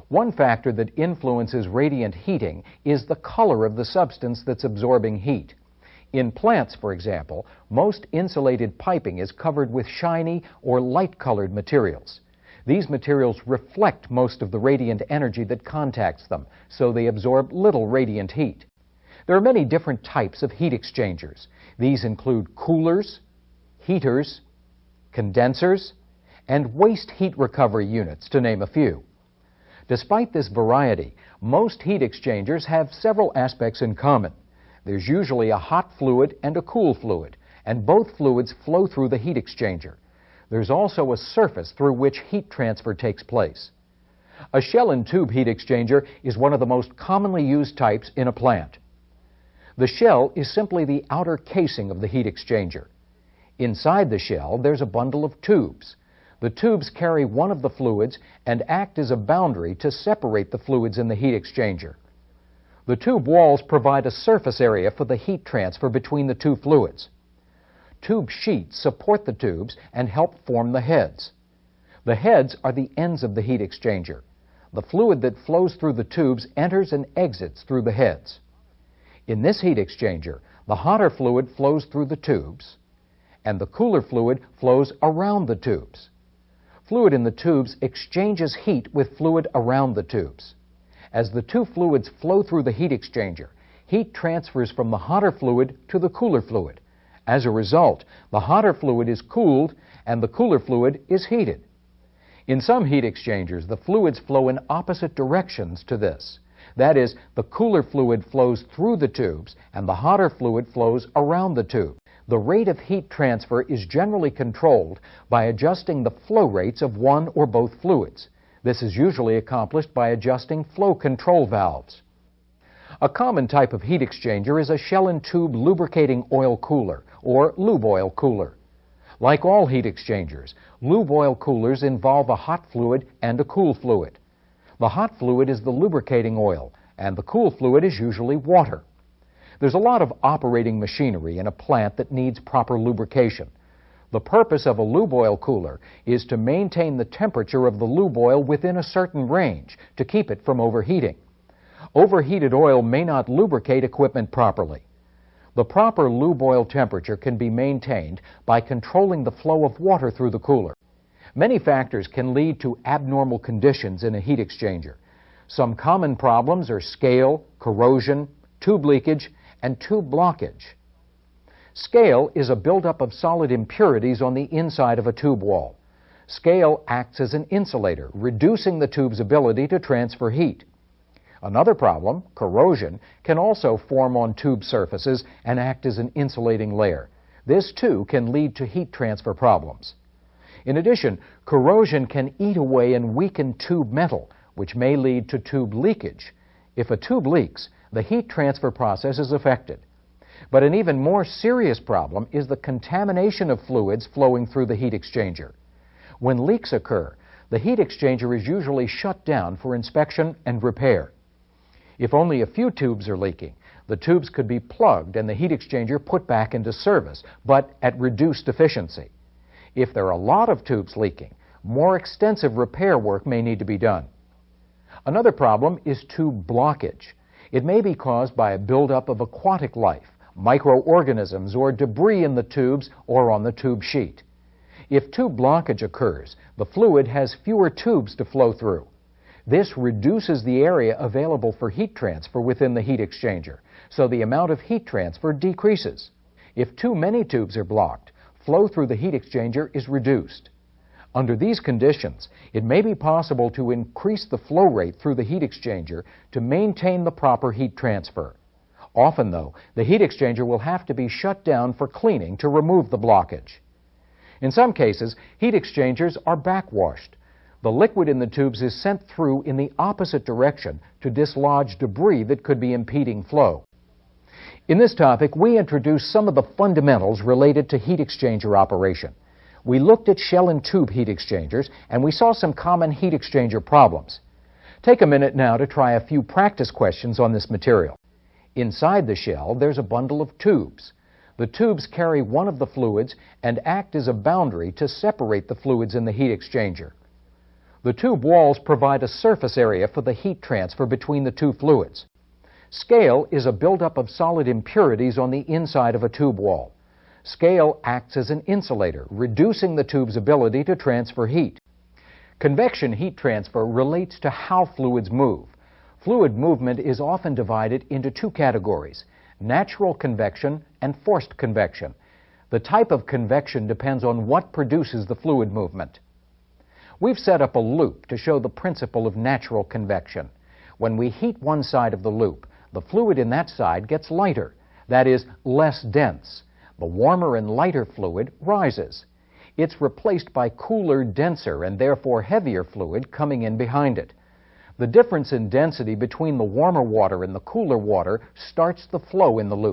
One factor that influences radiant heating is the color of the substance that's absorbing heat. In plants, for example, most insulated piping is covered with shiny or light-colored materials. These materials reflect most of the radiant energy that contacts them, so they absorb little radiant heat. There are many different types of heat exchangers. These include coolers, heaters, condensers, and waste heat recovery units, to name a few. Despite this variety, most heat exchangers have several aspects in common. There's usually a hot fluid and a cool fluid, and both fluids flow through the heat exchanger. There's also a surface through which heat transfer takes place. A shell and tube heat exchanger is one of the most commonly used types in a plant. The shell is simply the outer casing of the heat exchanger. Inside the shell, there's a bundle of tubes. The tubes carry one of the fluids and act as a boundary to separate the fluids in the heat exchanger. The tube walls provide a surface area for the heat transfer between the two fluids. Tube sheets support the tubes and help form the heads. The heads are the ends of the heat exchanger. The fluid that flows through the tubes enters and exits through the heads. In this heat exchanger, the hotter fluid flows through the tubes, and the cooler fluid flows around the tubes. Fluid in the tubes exchanges heat with fluid around the tubes. As the two fluids flow through the heat exchanger, heat transfers from the hotter fluid to the cooler fluid. As a result, the hotter fluid is cooled and the cooler fluid is heated. In some heat exchangers, the fluids flow in opposite directions to this. That is, the cooler fluid flows through the tubes and the hotter fluid flows around the tube. The rate of heat transfer is generally controlled by adjusting the flow rates of one or both fluids. This is usually accomplished by adjusting flow control valves. A common type of heat exchanger is a shell and tube lubricating oil cooler, or lube oil cooler. Like all heat exchangers, lube oil coolers involve a hot fluid and a cool fluid. The hot fluid is the lubricating oil, and the cool fluid is usually water. There's a lot of operating machinery in a plant that needs proper lubrication. The purpose of a lube oil cooler is to maintain the temperature of the lube oil within a certain range to keep it from overheating. Overheated oil may not lubricate equipment properly. The proper lube oil temperature can be maintained by controlling the flow of water through the cooler. Many factors can lead to abnormal conditions in a heat exchanger. Some common problems are scale, corrosion, tube leakage, and tube blockage. Scale is a buildup of solid impurities on the inside of a tube wall. Scale acts as an insulator, reducing the tube's ability to transfer heat. Another problem, corrosion, can also form on tube surfaces and act as an insulating layer. This, too, can lead to heat transfer problems. In addition, corrosion can eat away and weaken tube metal, which may lead to tube leakage. If a tube leaks, the heat transfer process is affected. But an even more serious problem is the contamination of fluids flowing through the heat exchanger. When leaks occur, the heat exchanger is usually shut down for inspection and repair. If only a few tubes are leaking, the tubes could be plugged and the heat exchanger put back into service, but at reduced efficiency. If there are a lot of tubes leaking, more extensive repair work may need to be done. Another problem is tube blockage. It may be caused by a buildup of aquatic life, microorganisms, or debris in the tubes or on the tube sheet. If tube blockage occurs, the fluid has fewer tubes to flow through. This reduces the area available for heat transfer within the heat exchanger, so the amount of heat transfer decreases. If too many tubes are blocked, flow through the heat exchanger is reduced. Under these conditions, it may be possible to increase the flow rate through the heat exchanger to maintain the proper heat transfer. Often, though, the heat exchanger will have to be shut down for cleaning to remove the blockage. In some cases, heat exchangers are backwashed. The liquid in the tubes is sent through in the opposite direction to dislodge debris that could be impeding flow. In this topic, we introduced some of the fundamentals related to heat exchanger operation. We looked at shell and tube heat exchangers, and we saw some common heat exchanger problems. Take a minute now to try a few practice questions on this material. Inside the shell, there's a bundle of tubes. The tubes carry one of the fluids and act as a boundary to separate the fluids in the heat exchanger. The tube walls provide a surface area for the heat transfer between the two fluids. Scale is a buildup of solid impurities on the inside of a tube wall. Scale acts as an insulator, reducing the tube's ability to transfer heat. Convection heat transfer relates to how fluids move. Fluid movement is often divided into two categories: natural convection and forced convection. The type of convection depends on what produces the fluid movement. We've set up a loop to show the principle of natural convection. When we heat one side of the loop, the fluid in that side gets lighter, that is, less dense. The warmer and lighter fluid rises. It's replaced by cooler, denser, and therefore heavier fluid coming in behind it. The difference in density between the warmer water and the cooler water starts the flow in the loop.